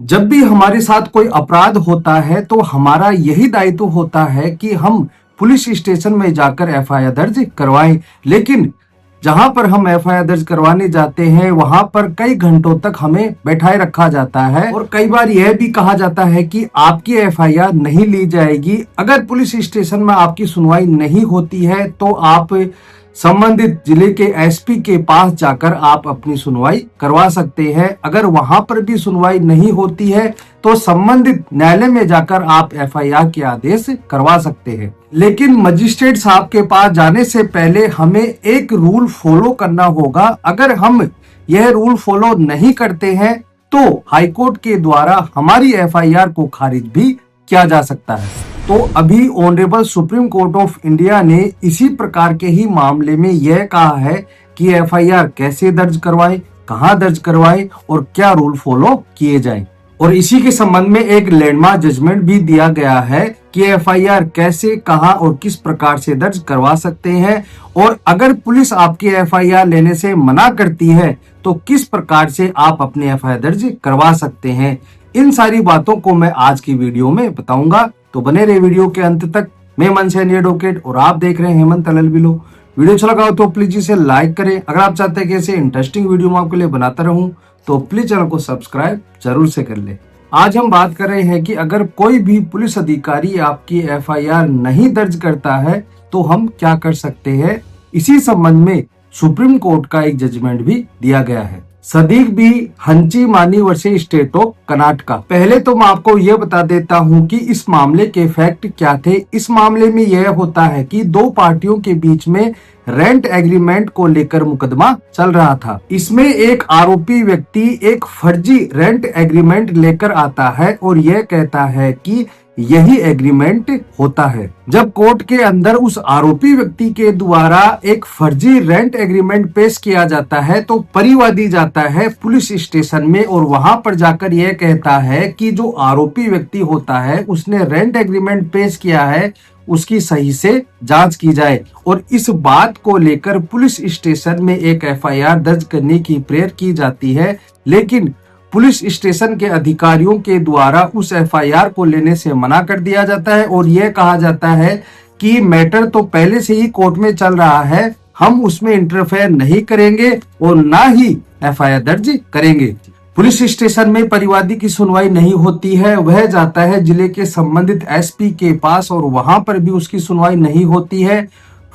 जब भी हमारे साथ कोई अपराध होता है तो हमारा यही दायित्व होता है कि हम पुलिस स्टेशन में जाकर एफआईआर दर्ज करवाएं। लेकिन जहां पर हम एफआईआर दर्ज करवाने जाते हैं वहां पर कई घंटों तक हमें बैठाए रखा जाता है और कई बार यह भी कहा जाता है कि आपकी एफआईआर नहीं ली जाएगी। अगर पुलिस स्टेशन में आपकी सुनवाई नहीं होती है तो आप संबंधित जिले के एसपी के पास जाकर आप अपनी सुनवाई करवा सकते हैं। अगर वहां पर भी सुनवाई नहीं होती है तो संबंधित न्यायालय में जाकर आप एफआईआर के आदेश करवा सकते हैं। लेकिन मजिस्ट्रेट साहब के पास जाने से पहले हमें एक रूल फॉलो करना होगा। अगर हम यह रूल फॉलो नहीं करते हैं तो हाईकोर्ट के द्वारा हमारी एफआईआर को खारिज भी किया जा सकता है। तो अभी honourable supreme court of India ने इसी प्रकार के ही मामले में यह कहा है कि एफआईआर कैसे दर्ज करवाएं, कहां दर्ज करवाएं और क्या रूल फॉलो किए जाएं। और इसी के संबंध में एक लैंडमार्क जजमेंट भी दिया गया है कि एफआईआर कैसे, कहां और किस प्रकार से दर्ज करवा सकते हैं और अगर पुलिस आपकी एफआईआर लेने से मना करती है तो किस प्रकार से आप अपनी एफआईआर दर्ज करवा सकते हैं। इन सारी बातों को मैं आज की वीडियो में बताऊंगा, तो बने रहे वीडियो के अंत तक। मैं मन सैनी एडवोकेट और आप देख रहे हैं हेमंत LLB। वीडियो अच्छा लगा हो तो प्लीज इसे लाइक करें। अगर आप चाहते हैं कि ऐसे इंटरेस्टिंग वीडियो मैं आपके लिए बनाता रहूं तो प्लीज चैनल को सब्सक्राइब जरूर से कर ले। आज हम बात कर रहे हैं कि अगर कोई भी पुलिस अधिकारी आपकी एफआईआर नहीं दर्ज करता है तो हम क्या कर सकते हैं। इसी संबंध में सुप्रीम कोर्ट का एक जजमेंट भी दिया गया है। सदीक बी हंची मानी वर्सेस स्टेट ऑफ कर्नाटका। पहले तो मैं आपको यह बता देता हूं कि इस मामले के फैक्ट क्या थे। इस मामले में यह होता है कि दो पार्टियों के बीच में रेंट एग्रीमेंट को लेकर मुकदमा चल रहा था। इसमें एक आरोपी व्यक्ति एक फर्जी रेंट एग्रीमेंट लेकर आता है और यह कहता है कि यही एग्रीमेंट होता है। जब कोर्ट के अंदर उस आरोपी व्यक्ति के द्वारा एक फर्जी रेंट एग्रीमेंट पेश किया जाता है तो परिवादी जाता है पुलिस स्टेशन में और वहां पर जाकर यह कहता है कि जो आरोपी व्यक्ति होता है उसने रेंट एग्रीमेंट पेश किया है उसकी सही से जांच की जाए। और इस बात को लेकर पुलिस स्टेशन में एक एफआईआर दर्ज करने की प्रेयर की जाती है। लेकिन पुलिस स्टेशन के अधिकारियों के द्वारा उस एफआईआर को लेने से मना कर दिया जाता है और यह कहा जाता है कि मैटर तो पहले से ही कोर्ट में चल रहा है, हम उसमें इंटरफेयर नहीं करेंगे और ना ही एफआईआर दर्ज करेंगे। पुलिस स्टेशन में परिवादी की सुनवाई नहीं होती है, वह जाता है जिले के संबंधित एसपी के पास और वहां पर भी उसकी सुनवाई नहीं होती है।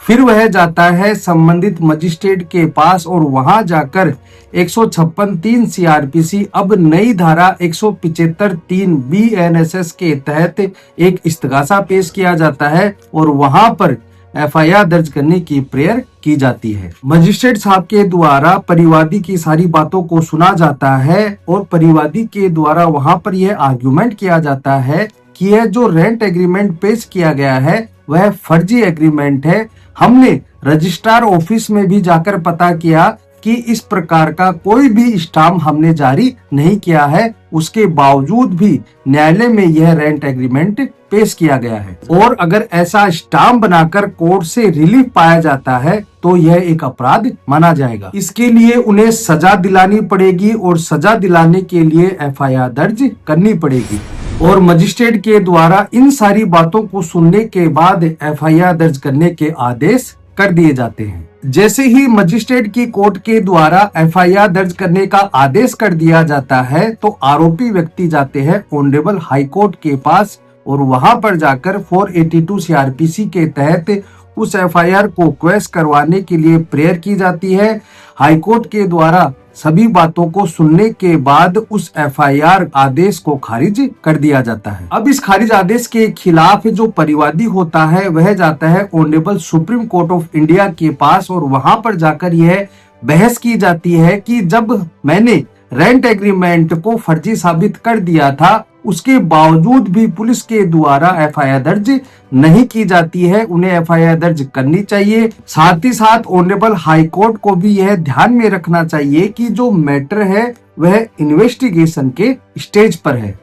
फिर वह जाता है संबंधित मजिस्ट्रेट के पास और वहां जाकर 156(3) CRPC अब नई धारा 175(3) BNSS के तहत एक इस्तगासा पेश किया जाता है और वहां पर एफआईआर दर्ज करने की प्रेयर की जाती है। मजिस्ट्रेट साहब के द्वारा परिवादी की सारी बातों को सुना जाता है और परिवादी के द्वारा वहां पर यह आर्गुमेंट किया जाता है कि यह जो रेंट एग्रीमेंट पेश किया गया है वह फर्जी एग्रीमेंट है। हमने रजिस्ट्रार ऑफिस में भी जाकर पता किया कि इस प्रकार का कोई भी स्टाम्प हमने जारी नहीं किया है, उसके बावजूद भी न्यायालय में यह रेंट एग्रीमेंट पेश किया गया है। और अगर ऐसा स्टाम्प बनाकर कोर्ट से रिलीफ पाया जाता है तो यह एक अपराध माना जाएगा। इसके लिए उन्हें सजा दिलानी पड़ेगी और सजा दिलाने के लिए एफआईआर दर्ज करनी पड़ेगी। और मजिस्ट्रेट के द्वारा इन सारी बातों को सुनने के बाद एफआईआर दर्ज करने के आदेश कर दिए जाते हैं। जैसे ही मजिस्ट्रेट की कोर्ट के द्वारा एफआईआर दर्ज करने का आदेश कर दिया जाता है तो आरोपी व्यक्ति जाते हैं ऑनरेबल हाई कोर्ट के पास और वहां पर जाकर 482 CRPC के तहत उस एफआईआर को क्वेश करवाने के लिए प्रेयर की जाती है। हाईकोर्ट के द्वारा सभी बातों को सुनने के बाद उस एफआईआर आदेश को खारिज कर दिया जाता है। अब इस खारिज आदेश के खिलाफ जो परिवादी होता है वह जाता है honourable supreme court of India के पास और वहां पर जाकर यह बहस की जाती है कि जब मैंने रेंट एग्रीमेंट को फर्जी साबित कर दिया था उसके बावजूद भी पुलिस के द्वारा एफआईआर दर्ज नहीं की जाती है, उन्हें एफआईआर दर्ज करनी चाहिए। साथ ही साथ ऑनरेबल हाई कोर्ट को भी यह ध्यान में रखना चाहिए कि जो मैटर है वह इन्वेस्टिगेशन के स्टेज पर है।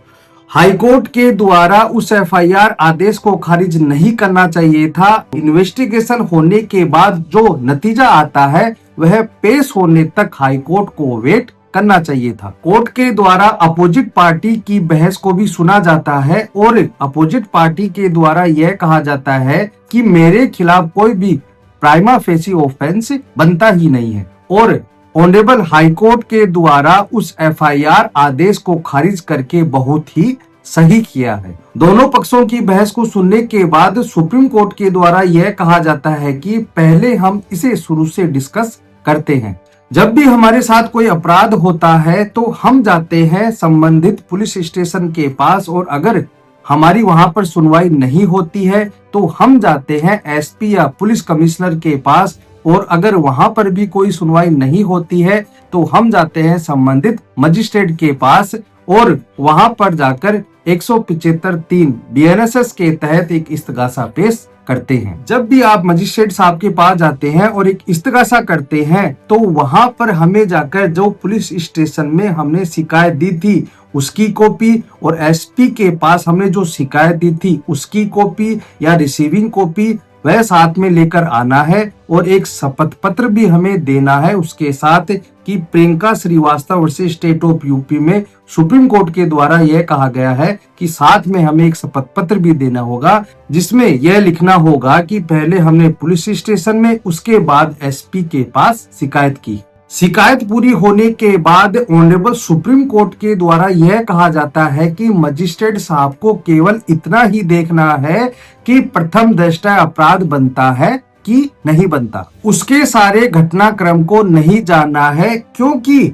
हाई कोर्ट के द्वारा उस एफआईआर आदेश को खारिज नहीं करना चाहिए था। इन्वेस्टिगेशन होने के बाद जो नतीजा आता है वह पेश होने तक हाई कोर्ट को वेट करना चाहिए था। कोर्ट के द्वारा अपोजिट पार्टी की बहस को भी सुना जाता है और अपोजिट पार्टी के द्वारा यह कहा जाता है कि मेरे खिलाफ कोई भी प्राइमा फेसी ऑफेंस बनता ही नहीं है और ऑनरेबल हाई कोर्ट के द्वारा उस एफआईआर आदेश को खारिज करके बहुत ही सही किया है। दोनों पक्षों की बहस को सुनने के बाद सुप्रीम कोर्ट के द्वारा यह कहा जाता है कि पहले हम इसे शुरू से डिस्कस करते हैं। जब भी हमारे साथ कोई अपराध होता है तो हम जाते हैं संबंधित पुलिस स्टेशन के पास और अगर हमारी वहां पर सुनवाई नहीं होती है तो हम जाते हैं एसपी या पुलिस कमिश्नर के पास और अगर वहां पर भी कोई सुनवाई नहीं होती है तो हम जाते हैं संबंधित मजिस्ट्रेट के पास और वहां पर जाकर 175(3) बीएनएसएस के तहत एक इस्तगासा पेश करते हैं। जब भी आप मजिस्ट्रेट साहब के पास जाते हैं और एक इस्तगासा करते हैं तो वहां पर हमें जाकर जो पुलिस स्टेशन में हमने शिकायत दी थी उसकी कॉपी और एसपी के पास हमने जो शिकायत दी थी उसकी कॉपी या रिसीविंग कॉपी वह साथ में लेकर आना है और एक शपथ पत्र भी हमें देना है उसके साथ कि Priyanka Srivastava versus state of UP में सुप्रीम कोर्ट के द्वारा यह कहा गया है कि साथ में हमें एक शपथ पत्र भी देना होगा जिसमें यह लिखना होगा कि पहले हमने पुलिस स्टेशन में उसके बाद एसपी के पास शिकायत की। शिकायत पूरी होने के बाद ऑनरेबल सुप्रीम कोर्ट के द्वारा यह कहा जाता है कि मजिस्ट्रेट साहब को केवल इतना ही देखना है कि प्रथम दृष्टया अपराध बनता है कि नहीं बनता, उसके सारे घटनाक्रम को नहीं जानना है क्योंकि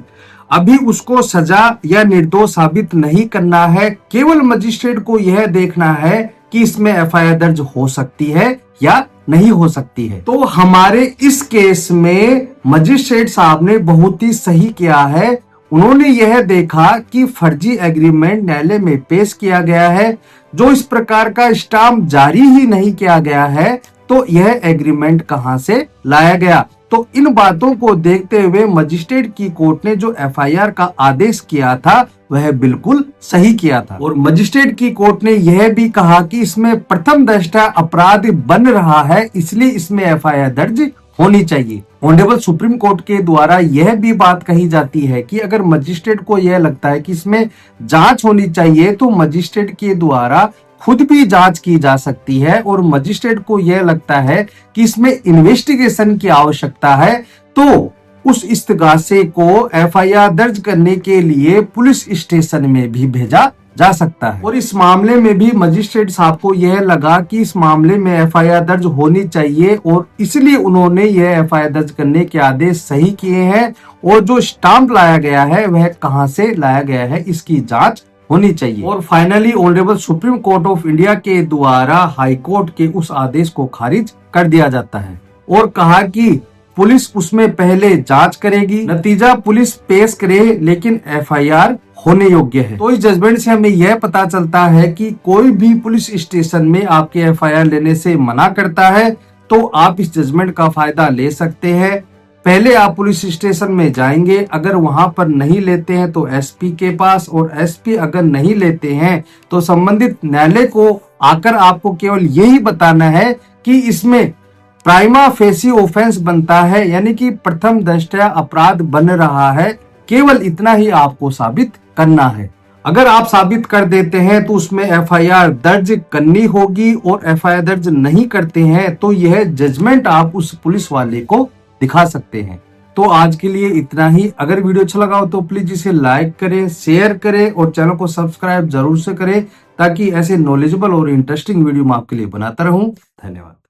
अभी उसको सजा या निर्दोष साबित नहीं करना है। केवल मजिस्ट्रेट को यह देखना है कि इसमें एफआईआर दर्ज हो सकती है या नहीं हो सकती है। तो हमारे इस केस में मजिस्ट्रेट साहब ने बहुत ही सही किया है। उन्होंने यह देखा कि फर्जी एग्रीमेंट न्यायालय में पेश किया गया है, जो इस प्रकार का स्टाम्प जारी ही नहीं किया गया है तो यह एग्रीमेंट कहां से लाया गया। तो इन बातों को देखते हुए मजिस्ट्रेट की कोर्ट ने जो एफआईआर का आदेश किया था वह बिल्कुल सही किया था और मजिस्ट्रेट की कोर्ट ने यह भी कहा कि इसमें प्रथम दृष्टया अपराध बन रहा है इसलिए इसमें एफआईआर दर्ज होनी चाहिए। ऑनरेबल सुप्रीम कोर्ट के द्वारा यह भी बात कही जाती है कि अगर मजिस्ट्रेट को यह लगता है कि इसमें जांच होनी चाहिए तो मजिस्ट्रेट के द्वारा खुद भी जांच की जा सकती है और मजिस्ट्रेट को यह लगता है कि इसमें इन्वेस्टिगेशन की आवश्यकता है तो उस इस्तगासे को एफआईआर दर्ज करने के लिए पुलिस स्टेशन में भी भेजा जा सकता है। और इस मामले में भी मजिस्ट्रेट साहब को यह लगा कि इस मामले में एफआईआर दर्ज होनी चाहिए और इसलिए उन्होंने यह एफआईआर दर्ज करने के आदेश सही किए हैं और जो स्टाम्प लाया गया है वह कहां से लाया गया है इसकी जांच होनी चाहिए। और finally honourable supreme court of India के द्वारा हाई कोर्ट के उस आदेश को खारिज कर दिया जाता है और कहा कि पुलिस उसमें पहले जांच करेगी, नतीजा पुलिस पेश करे लेकिन एफआईआर होने योग्य है। तो इस जजमेंट से हमें यह पता चलता है कि कोई भी पुलिस स्टेशन में आपके एफआईआर लेने से मना करता है तो आप इस जजमेंट का फायदा ले सकते हैं। पहले आप पुलिस स्टेशन में जाएंगे, अगर वहां पर नहीं लेते हैं तो एसपी के पास और एसपी अगर नहीं लेते हैं तो संबंधित न्यायालय को आकर आपको केवल यही बताना है कि इसमें प्राइमा फेसी ऑफेंस बनता है यानी कि प्रथम दृष्टया अपराध बन रहा है। केवल इतना ही आपको साबित करना है। अगर आप साबित कर देते हैं तो उसमें एफआईआर दर्ज करनी होगी और एफआईआर दर्ज नहीं करते हैं तो यह जजमेंट आप उस पुलिस वाले को दिखा सकते हैं। तो आज के लिए इतना ही। अगर वीडियो अच्छा लगा हो तो प्लीज इसे लाइक करें, शेयर करें और चैनल को सब्सक्राइब जरूर से करें ताकि ऐसे नॉलेजेबल और इंटरेस्टिंग वीडियो मैं आपके लिए बनाता रहूं। धन्यवाद।